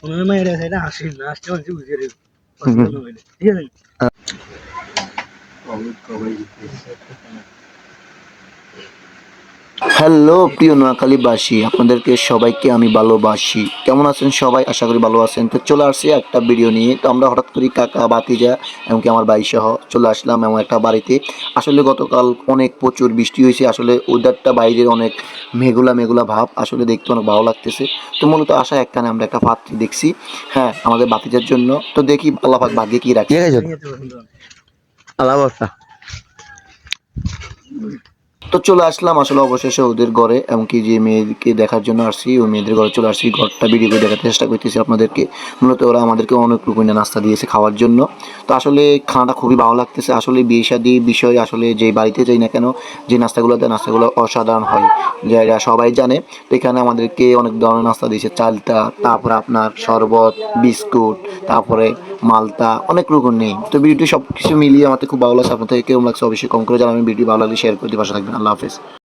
ওনার মায়ের এটা আসেন না আসতে পারছি বুঝে রে পছন্দ হইলে ঠিক আছে হ্যালো প্রিয় নোয়াখালীবাসী, আপনাদেরকে সবাইকে আমি ভালোবাসি। কেমন আছেন সবাই? আশা করি ভালো আছেন। তো চলে আসছি একটা ভিডিও নিয়ে। তো আমরা হঠাৎ করে কাকা বাতিজা এমনকি আমার ভাই সহ চলে আসলাম এমন একটা বাড়িতে। আসলে গতকাল অনেক প্রচুর বৃষ্টি হয়েছে। আসলে ওয়েদারটা বাইরের অনেক মেঘলা মেঘলা ভাব, আসলে দেখতে অনেক ভালো লাগতেছে। তো মূলত আসা একখানে আমরা একটা পাত্রী দেখছি, হ্যাঁ, আমাদের বাতিজার জন্য। তো দেখি আল্লাহ পাক ভাগ্যে কি রাখছে। তো চলে আসলাম আসলে অবশেষে ওদের ঘরে, এমনকি যে মেয়েকে দেখার জন্য আসছি ওই মেয়েদের ঘরে চলে আসছি। ঘরটা ভিডিও করে দেখার চেষ্টা করতেছি আপনাদেরকে। মূলত ওরা আমাদেরকে অনেক রকমের নাস্তা দিয়েছে খাওয়ার জন্য। তো আসলে খানাটা খুবই ভালো লাগতেছে। আসলে বিয়ে শাদী বিষয় আসলে যে বাড়িতে যাই না কেন, যে নাস্তাগুলো দেয় নাস্তাগুলো অসাধারণ হয়, যারা সবাই জানে। তো এখানে আমাদেরকে অনেক ধরনের নাস্তা দিয়েছে, চালটা, তারপরে আপনার শরবত, বিস্কুট, তারপরে মালটা, অনেক রকম নেই। তো ভিডিওটি সব কিছু মিলিয়ে আমাদের খুব ভালো লাগছে। আপনাদের কেমন লাগছে অবশ্যই কম করে জানাবেন। ভিডিও ভালো লাগলে শেয়ার করতে পাশে থাকবেন। আল্লাহ হাফেজ।